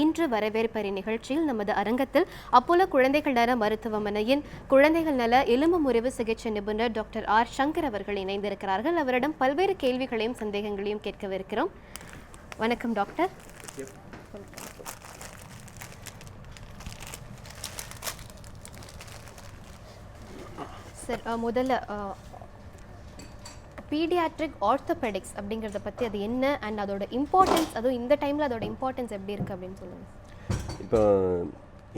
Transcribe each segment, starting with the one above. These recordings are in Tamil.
இன்று வரவேற்பறை நிகழ்ச்சியில் நமது அரங்கத்தில் அப்போலோ குழந்தைகள் நல மருத்துவமனையின் குழந்தைகள் நல எலும்பு முறிவு சிகிச்சை நிபுணர் டாக்டர் ஆர் சங்கர் அவர்கள் இணைந்திருக்கிறார்கள். அவரிடம் பல்வேறு கேள்விகளையும் சந்தேகங்களையும் கேட்கவிருக்கிறோம். வணக்கம் டாக்டர். சார், முதல்ல பீடியாட்ரிக் ஆர்த்தோபெடிக்ஸ் அப்படிங்கிறத பற்றி அது என்ன அண்ட் அதோட இம்பார்ட்டன்ஸ், அதுவும் இந்த டைமில் அதோட இம்பார்ட்டன்ஸ் எப்படி இருக்குது அப்படின்னு சொல்லுங்கள். இப்போ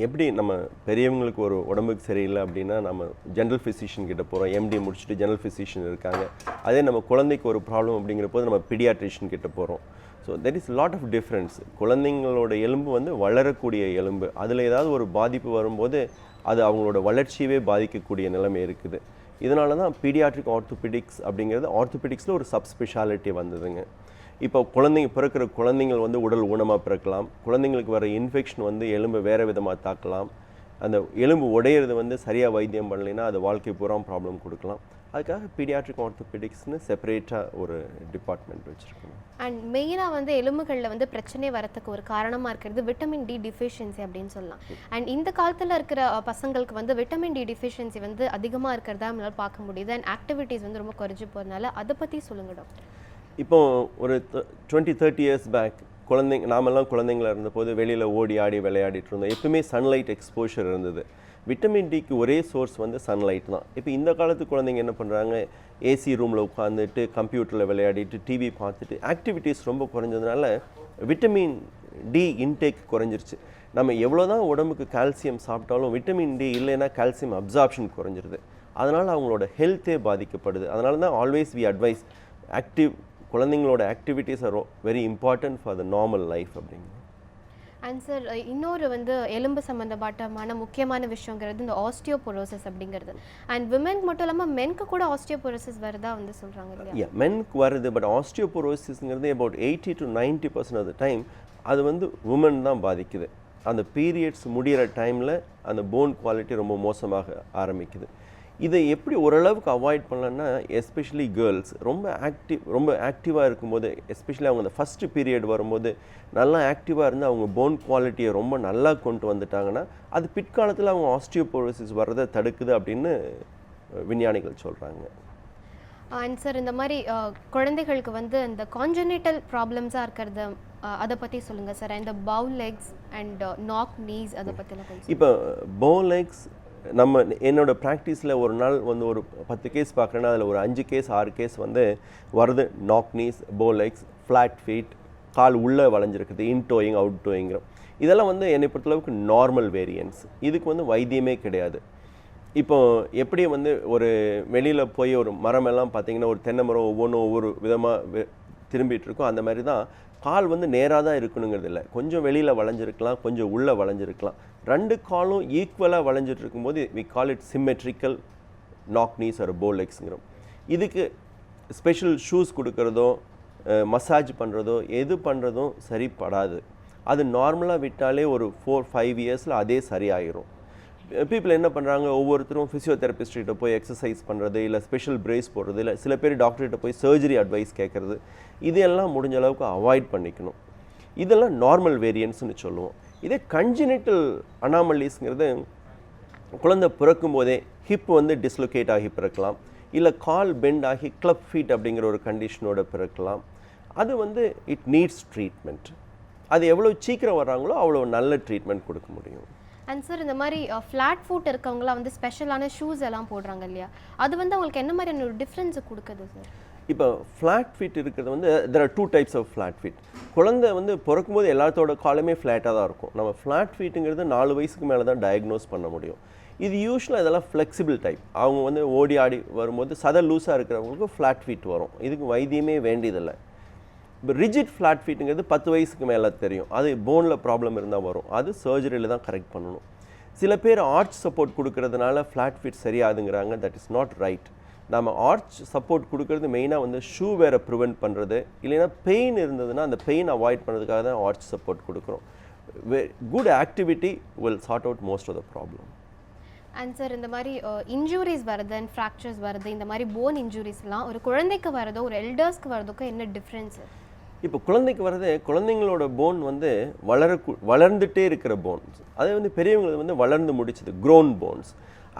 எப்படி நம்ம பெரியவங்களுக்கு ஒரு உடம்புக்கு சரியில்லை அப்படின்னா நம்ம ஜென்ரல் ஃபிசிஷியன் கிட்ட போகிறோம், எம்டி முடிச்சுட்டு ஜென்ரல் ஃபிசிஷியன் இருக்காங்க. அதே நம்ம குழந்தைக்கு ஒரு ப்ராப்ளம் அப்படிங்கிற போது நம்ம பீடியாட்ரிஷியன் கிட்ட போகிறோம். So there is lot of difference. குழந்தைங்களோட எலும்பு வந்து வளரக்கூடிய எலும்பு, அதில் ஏதாவது ஒரு பாதிப்பு வரும்போது அது அவங்களோட வளர்ச்சியவே பாதிக்கக்கூடிய நிலைமை இருக்குது. இதனால தான் பீடியாட்ரிக் ஆர்த்தோபெடிக்ஸ் அப்படிங்கிறது ஆர்த்தோபெடிக்ஸில் ஒரு சப்ஸ்பெஷாலிட்டி வந்ததுங்க. இப்போ பிறக்கிற குழந்தைங்கள் வந்து உடல் ஊனமாக பிறக்கலாம், குழந்தைங்களுக்கு வர இன்ஃபெக்ஷன் வந்து எலும்பை வேறு விதமாக தாக்கலாம், அந்த எலும்பு உடையிறது வந்து சரியாக வைத்தியம் பண்ணலைன்னா அது வாழ்க்கை பூரா ப்ராப்ளம் கொடுக்கலாம். அதுக்காக பீடியாட்ரிக் ஆர்த்தோபெடிக்ஸ்னு செப்பரேட்டாக ஒரு டிபார்ட்மெண்ட் வச்சுருக்கோம். அண்ட் மெயினாக வந்து எலும்புகளில் வந்து பிரச்சனை வரத்துக்கு ஒரு காரணமாக இருக்கிறது விட்டமின் டி டிஃபிஷியன்சி அப்படின்னு சொல்லலாம். அண்ட் இந்த காலத்தில் இருக்கிற பசங்களுக்கு வந்து விட்டமின் டி டிஃபிஷியன்சி வந்து அதிகமாக இருக்கிறதா நம்மளால் பார்க்க முடியுது. அண்ட் ஆக்டிவிட்டீஸ் வந்து ரொம்ப குறைஞ்சி போகிறதுனால அதை பற்றி சொல்லுங்கள் டாக்டர். இப்போ ஒரு 20-30 இயர்ஸ் பேக் நாமெல்லாம் குழந்தைங்களா இருந்தபோது வெளியில் ஓடி ஆடி விளையாடிட்டு இருந்தோம். எப்பவுமே சன்லைட் எக்ஸ்போஷர் இருந்தது. விட்டமின் டிக்கு ஒரே சோர்ஸ் வந்து சன்லைட் தான். இப்போ இந்த காலத்து குழந்தைங்க என்ன பண்ணுறாங்க, ஏசி ரூமில் உட்காந்துட்டு கம்ப்யூட்டரில் விளையாடிட்டு டிவி பார்த்துட்டு ஆக்டிவிட்டீஸ் ரொம்ப குறைஞ்சதுனால விட்டமின் டி இன்டேக் குறைஞ்சிருச்சு. நம்ம எவ்வளோ தான் உடம்புக்கு கால்சியம் சாப்பிட்டாலும் விட்டமின் டி இல்லைன்னா கால்சியம் அப்சார்ப்ஷன் குறைஞ்சிருது. அதனால் அவங்களோட ஹெல்த்தே பாதிக்கப்படுது. அதனால தான் ஆல்வேஸ் வி அட்வைஸ் குழந்தைங்களோட activities are very important for the normal life அப்படிங்கிறது. அண்ட் சார், இன்னொரு வந்து எலும்பு சம்மந்தப்பட்டமான முக்கியமான விஷயங்கிறது இந்த ஆஸ்டியோபோரோசிஸ் அப்படிங்கிறது. அண்ட் விமென்க்கு மட்டும் இல்லாமல் மென்க்கு கூட ஆஸ்டியோபோரோசிஸ் வருதா வந்து சொல்கிறாங்க இல்லையா? மென்க்கு வருது. பட் ஆஸ்டியோபோரோசிஸ்ங்கிறது அபவுட் 80-90% ஆஃப் த டைம் அது வந்து உமன் தான் பாதிக்குது. அந்த பீரியட்ஸ் முடிகிற டைமில் அந்த போன் குவாலிட்டி ரொம்ப மோசமாக ஆரம்பிக்குது. இதை எப்படி ஓரளவுக்கு அவாய்ட் பண்ணலன்னா, எஸ்பெஷலி கேர்ள்ஸ் ரொம்ப ஆக்டிவாக இருக்கும்போது, எஸ்பெஷலி அவங்க அந்த ஃபஸ்ட்டு பீரியட் வரும்போது நல்லா ஆக்டிவாக இருந்து அவங்க போன் குவாலிட்டியை ரொம்ப நல்லா கொண்டு வந்துட்டாங்கன்னா அது பிற்காலத்தில் அவங்க ஆஸ்டியோபோரோசிஸ் வர்றதை தடுக்குது அப்படின்னு விஞ்ஞானிகள் சொல்கிறாங்க. அண்ட் சார், இந்த மாதிரி குழந்தைகளுக்கு வந்து இந்த கான்ஜெனிட்டல் ப்ராப்ளம்ஸாக இருக்கிறத அதை பற்றி சொல்லுங்கள் சார். இந்த பவு லெக்ஸ் அண்ட் நாக் நீஸ் அதை பற்றிலாம் கொஞ்சம். இப்போ பவு லெக்ஸ் என்னோட ப்ராக்டிஸில் ஒரு நாள் வந்து ஒரு 10 கேஸ் பார்க்குறேன்னா அதில் ஒரு 5 கேஸ் 6 கேஸ் வந்து வருது நாக் நீஸ், போ லெக்ஸ், ஃப்ளாட் ஃபீட், கால் உள்ளே வளைஞ்சிருக்குது, இன்டோயிங் அவுட் டோயிங்கிற இதெல்லாம் வந்து என்னை பொறுத்தளவுக்கு நார்மல் வேரியன்ஸ். இதுக்கு வந்து வைத்தியமே கிடையாது. இப்போ எப்படி வந்து ஒரு வெளியில் போய் ஒரு மரமெல்லாம் பார்த்திங்கன்னா ஒரு தென்னை மரம் ஒவ்வொரு விதமாக திரும்பிட்டு இருக்கும், அந்த மாதிரி தான் கால் வந்து நேராக தான் இருக்கணுங்கிறது இல்லை. கொஞ்சம் வெளியில் வளைஞ்சிருக்கலாம், கொஞ்சம் உள்ளே வளைஞ்சிருக்கலாம். 2 காலும் ஈக்குவலாக வளைஞ்சிட்டு இருக்கும்போது we call it symmetrical knock knees ஒரு போ லெக்ஸுங்கிறோம். இதுக்கு ஸ்பெஷல் ஷூஸ் கொடுக்குறதோ மசாஜ் பண்ணுறதோ எது பண்ணுறதும் சரிப்படாது. அது நார்மலாக விட்டாலே ஒரு 4-5 இயர்ஸில் அதே சரியாயிரும். பீப்புள் என்ன பண்ணுறாங்க, ஒவ்வொருத்தரும் ஃபிசியோதெரபிஸ்ட்கிட்ட போய் எக்ஸசைஸ் பண்ணுறது, இல்லை ஸ்பெஷல் பிரேஸ் போடுறது, இல்லை சில பேர் டாக்டர்கிட்ட போய் சர்ஜரி அட்வைஸ் கேட்குறது, இதெல்லாம் முடிஞ்ச அளவுக்கு அவாய்ட் பண்ணிக்கணும். இதெல்லாம் நார்மல் வேரியன்ட்ஸ்னு சொல்லுவோம். இதே கன்ஜெனிட்டல் அனாமலிஸ்ங்கிறது குழந்தை பிறக்கும் போதே ஹிப் வந்து டிஸ்லொகேட் ஆகி பிறக்கலாம், இல்லை கால் பெண்ட் ஆகி கிளப் ஃபீட் அப்படிங்கிற ஒரு கண்டிஷனோட பிறக்கலாம். அது வந்து இட் நீட்ஸ் ட்ரீட்மெண்ட். அது எவ்வளோ சீக்கிரம் வர்றாங்களோ அவ்வளோ நல்ல ட்ரீட்மெண்ட் கொடுக்க முடியும். அண்ட் சார், இந்த மாதிரி ஃப்ளாட் ஃபுட் இருக்கவங்களாம் வந்து ஸ்பெஷலான ஷூஸ் எல்லாம் போடுறாங்க இல்லையா, அது வந்து அவங்களுக்கு என்ன மாதிரியான ஒரு டிஃப்ரென்ஸை கொடுக்குது சார்? இப்போ ஃப்ளாட் ஃபீட் இருக்கிறது வந்து there are 2 types of flat feet. குழந்தை வந்து பிறக்கும்போது எல்லாத்தோட காலுமே ஃப்ளாட்டாக தான் இருக்கும். நம்ம ஃப்ளாட் ஃபீட்டுங்கிறது 4 வயசுக்கு மேலே தான் டயக்னோஸ் பண்ண முடியும். இது யூஸ்வலாக இதெல்லாம் ஃப்ளெக்சிபிள் டைப். அவங்க வந்து ஓடி ஆடி வரும்போது சதை லூஸாக இருக்கிறவங்களுக்கு ஃப்ளாட் ஃபீட் வரும். இதுக்கு வைத்தியமே வேண்டியதில்லை. இப்போ ரிஜிட் ஃப்ளாட் ஃபீட்டுங்கிறது 10 வயசுக்கு மேலே தெரியும். அது போனில் ப்ராப்ளம் இருந்தால் வரும். அது சர்ஜரியில் தான் கரெக்ட் பண்ணணும். சில பேர் ஆர்ச் சப்போர்ட் கொடுக்கறதுனால ஃப்ளாட் ஃபீட் சரியாதுங்கிறாங்க. That is not right. நம்ம ஆர்ச் சப்போர்ட் கொடுக்கறது மெயினாக வந்து ஷூ வேரை ப்ரிவெண்ட் பண்ணுறது, இல்லைன்னா பெயின் இருந்ததுன்னா அந்த பெயின் அவாய்ட் பண்ணுறதுக்காக தான் ஆர்ச் சப்போர்ட் கொடுக்குறோம். Good activity will sort out most of the problem. And sir, இந்த மாதிரி இன்ஜூரிஸ் வருது அண்ட் ஃப்ராக்சர்ஸ் வருது, இந்த மாதிரி போன் இன்ஜூரிஸ்லாம் ஒரு குழந்தைக்கு வரதோ ஒரு எல்டர்ஸ்க்கு வரதுக்கும் என்ன டிஃப்ரென்ஸு? இப்போ குழந்தைக்கு வரதே குழந்தைங்களோட போன் வந்து வளர்ந்துட்டே இருக்கிற போன்ஸ். அதே வந்து பெரியவங்களுக்கு வந்து வளர்ந்து முடிச்சது க்ரோன் போன்ஸ்.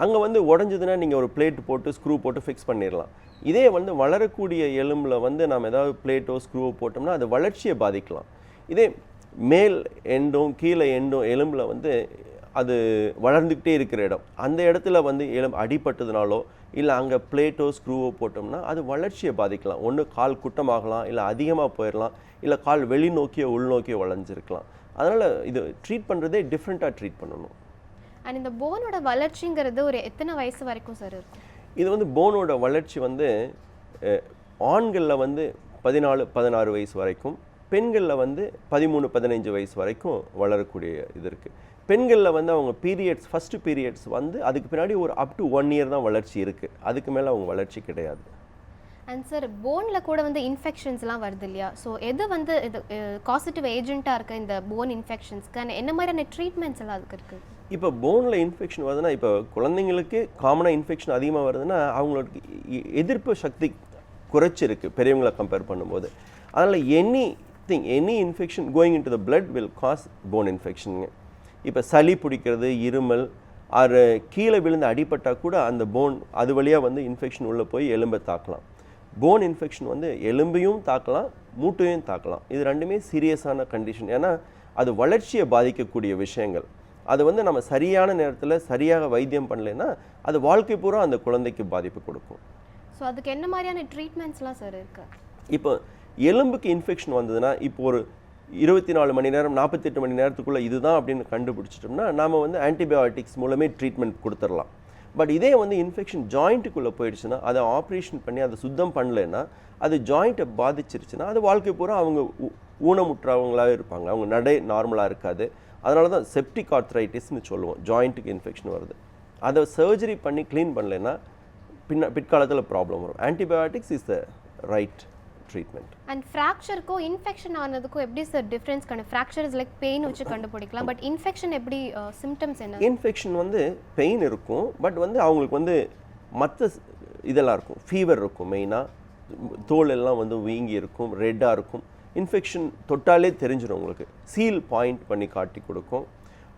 அங்கே வந்து உடஞ்சதுன்னா நீங்கள் ஒரு பிளேட் போட்டு ஸ்க்ரூ போட்டு ஃபிக்ஸ் பண்ணிடலாம். இதே வந்து வளரக்கூடிய எலும்பில் வந்து நம்ம ஏதாவது பிளேட்டோ ஸ்க்ரூவோ போட்டோம்னா அது வளர்ச்சியை பாதிக்கலாம். இதே மேல் எண்டும் கீழே எண்டும் எலும்பில் வந்து அது வளர்ந்துக்கிட்டே இருக்கிற இடம், அந்த இடத்துல வந்து எலும்பு அடிபட்டதுனாலோ இல்லை அங்கே பிளேட்டோ ஸ்க்ரூவோ போட்டோம்னா அது வளர்ச்சியை பாதிக்கலாம். ஒன்று கால் குட்டமாகலாம், இல்லை அதிகமாக போயிடலாம், இல்லை கால் வெளிநோக்கியோ உள்நோக்கியோ வளைஞ்சிருக்கலாம். அதனால் இது ட்ரீட் பண்ணுறதே டிஃப்ரெண்ட்டாக ட்ரீட் பண்ணணும். அண்ட் இந்த போனோட வளர்ச்சிங்கிறது ஒரு எத்தனை வயசு வரைக்கும் சார் இருக்கும்? இது வந்து போனோட வளர்ச்சி வந்து ஆண்களில் வந்து 14-16 வயசு வரைக்கும், பெண்களில் வந்து 13-15 வயசு வரைக்கும் வளரக்கூடிய இது இருக்குது. பெண்களில் வந்து அவங்க பீரியட்ஸ் ஃபஸ்ட்டு பீரியட்ஸ் வந்து அதுக்கு பின்னாடி ஒரு அப் டு 1 இயர் தான் வளர்ச்சி இருக்குது. அதுக்கு மேலே அவங்க வளர்ச்சி கிடையாது. அண்ட் சார் போனில் கூட வந்து இன்ஃபெக்ஷன்ஸ்லாம் வருது இல்லையா? ஸோ எது வந்து இது காசிட்டிவ் ஏஜென்ட்டாக இருக்க இந்த போன் இன்ஃபெக்ஷன்ஸ்க்கு என்ன மாதிரியான ட்ரீட்மெண்ட்ஸ் எல்லாம் அதுக்கு இருக்குது? இப்போ போனில் இன்ஃபெக்ஷன் வருதுன்னா, இப்போ குழந்தைங்களுக்கு காமனாக இன்ஃபெக்ஷன் அதிகமாக வருதுன்னா அவங்களோட எதிர்ப்பு சக்தி குறைச்சிருக்கு பெரியவங்களை கம்பேர் பண்ணும்போது. அதனால் any infection going into the blood will cause bone இன்ஃபெக்ஷனுங்க. இப்போ சளி பிடிக்கிறது, இருமல், அது கீழே விழுந்து அடிபட்டால் கூட அந்த போன் அது வழியாக வந்து இன்ஃபெக்ஷன் உள்ளே போய் எலும்பை தாக்கலாம். போன் இன்ஃபெக்ஷன் வந்து எலும்பையும் தாக்கலாம், மூட்டையும் தாக்கலாம். இது ரெண்டுமே சீரியஸான கண்டிஷன். ஏன்னா அது வளர்ச்சியை பாதிக்கக்கூடிய விஷயங்கள். அது வந்து நம்ம சரியான நேரத்தில் சரியாக வைத்தியம் பண்ணலைன்னா அது வாழ்க்கை பூரா அந்த குழந்தைக்கு பாதிப்பு கொடுக்கும். ஸோ அதுக்கு என்ன மாதிரியான ட்ரீட்மெண்ட்ஸ்லாம் சார் இருக்கு? இப்போ எலும்புக்கு இன்ஃபெக்ஷன் வந்ததுன்னா இப்போ ஒரு 24 மணி நேரம் 48 மணி நேரத்துக்குள்ளே இதுதான் அப்படின்னு கண்டுபிடிச்சிட்டோம்னா நாம் வந்து ஆன்டிபயோட்டிக்ஸ் மூலமே ட்ரீட்மெண்ட் கொடுத்துடலாம். பட் இதே வந்து இன்ஃபெக்ஷன் ஜாயிண்ட்டுக்குள்ளே போயிடுச்சுன்னா அதை ஆப்ரேஷன் பண்ணி அதை சுத்தம் பண்ணலைன்னா அது ஜாயிண்ட்டை பாதிச்சிருச்சுன்னா அது வாழ்க்கை பூரா அவங்க ஊனமுற்றவங்களாகவே இருப்பாங்க. அவங்க நடை நார்மலாக இருக்காது. அதனால தான் செப்டிக் ஆர்த்ரைட்டிஸ்னு சொல்லுவோம். ஜாயிண்ட்டுக்கு இன்ஃபெக்ஷன் வருது. அதை சர்ஜரி பண்ணி க்ளீன் பண்ணலைன்னா பிற்காலத்தில் ப்ராப்ளம் வரும். Antibiotics is the right treatment. And ஃப்ராக்சருக்கும் இன்ஃபெக்ஷன் ஆனதுக்கும் எப்படி sir difference? Fracture is like pain வச்சு கண்டுபிடிக்கலாம். பட் இன்ஃபெக்ஷன் எப்படி சிம்டம்ஸ் என்ன? இன்ஃபெக்ஷன் வந்து பெயின் இருக்கும், பட் வந்து அவங்களுக்கு வந்து மற்ற இதெல்லாம் இருக்கும். ஃபீவர் இருக்கும், மெயினாக தோல் எல்லாம் வந்து வீங்கி இருக்கும், ரெட்டாக இருக்கும். இன்ஃபெக்ஷன் தொட்டாலே தெரிஞ்சிடும் உங்களுக்கு. சீல் பாயிண்ட் பண்ணி காட்டி கொடுக்கும்.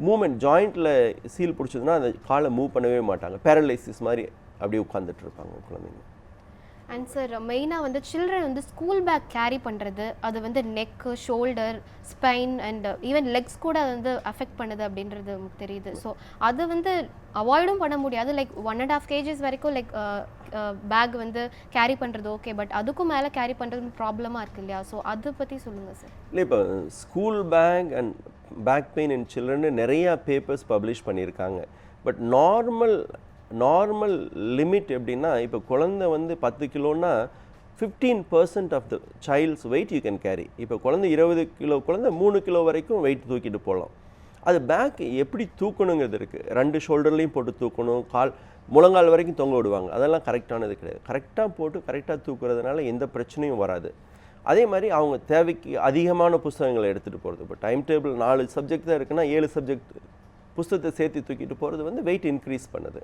மூமெண்ட் ஜாயிண்ட்டில் சீல் பிடிச்சதுன்னா அந்த காலை மூவ் பண்ணவே மாட்டாங்க. பேரலைசிஸ் மாதிரி அப்படியே உட்காந்துட்டு இருப்பாங்க குழந்தைங்க. அண்ட் சார் மெயினாக வந்து சில்ட்ரன் வந்து ஸ்கூல் பேக் கேரி பண்ணுறது, அது வந்து neck, shoulder, spine and even legs கூட அது வந்து அஃபெக்ட் பண்ணுது அப்படின்றது நமக்கு தெரியுது. ஸோ அது வந்து அவாய்டும் பண்ண முடியாது. லைக் 1.5 kgs வரைக்கும் லைக் பேக் வந்து கேரி பண்ணுறது ஓகே, பட் அதுக்கும் மேலே கேரி பண்ணுறது ப்ராப்ளமாக இருக்குது இல்லையா? ஸோ அதை பற்றி சொல்லுங்கள் சார். இல்லை, இப்போ school bag and back pain in children நிறையா பேப்பர்ஸ் பப்ளிஷ் பண்ணியிருக்காங்க. பட் நார்மல் லிமிட் எப்படின்னா, இப்போ குழந்தை வந்து 10 கிலோன்னா 15% of the child's weight you can carry. இப்போ குழந்தை 20 கிலோ குழந்தை 3 கிலோ வரைக்கும் வெயிட் தூக்கிட்டு போகலாம். அது பேக் எப்படி தூக்கணுங்கிறது இருக்குது. 2 ஷோல்டர்லேயும் போட்டு தூக்கணும், முழங்கால் வரைக்கும் தொங்க விடுவாங்க. அதெல்லாம் கரெக்டானது கிடையாது. கரெக்டாக போட்டு கரெக்டாக தூக்குறதுனால எந்த பிரச்சனையும் வராது. அதே மாதிரி அவங்க தேவைக்கு அதிகமான புத்தகங்களை எடுத்துகிட்டு போகிறது. இப்போ டைம் டேபிள் 4 சப்ஜெக்ட் தான் இருக்குன்னா 7 சப்ஜெக்ட் புத்தகத்தை சேர்த்து தூக்கிட்டு போகிறது வந்து வெயிட் இன்க்ரீஸ் பண்ணுது.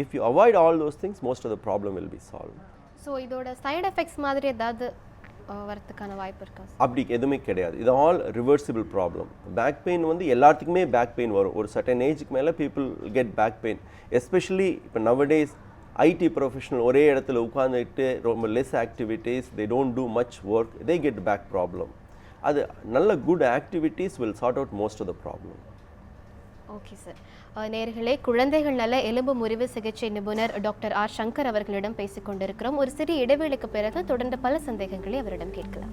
If you avoid all those things, most of the problem will be solved. So இதோட சைடு எஃபெக்ட்ஸ் மாதிரி ஏதாவது வரதுக்கான வாய்ப்பு இருக்கா? அப்படி எதுவுமே கிடையாது. இது all reversible problem. Back pain வந்து எல்லாத்துக்குமே பேக் பெயின் வரும். ஒரு சர்டன் ஏஜுக்கு மேலே people get back pain. Especially இப்போ நவடேஸ் ஐடி ப்ரொஃபஷனல் ஒரே இடத்துல உட்காந்துட்டு ரொம்ப less activities, they don't do much work, they get back problem. அது நல்ல good activities will sort out most of the problem. Okay sir. நேயர்களே, குழந்தைகள் நல எலும்பு முறிவு சிகிச்சை நிபுணர் டாக்டர் ஆர் சங்கர் அவர்களிடம் பேசிக் கொண்டிருக்கிறோம். ஒரு சிறிய இடைவேளைக்கு பிறகு தொடர்ந்து பல சந்தேகங்களை அவரிடம் கேட்கலாம்.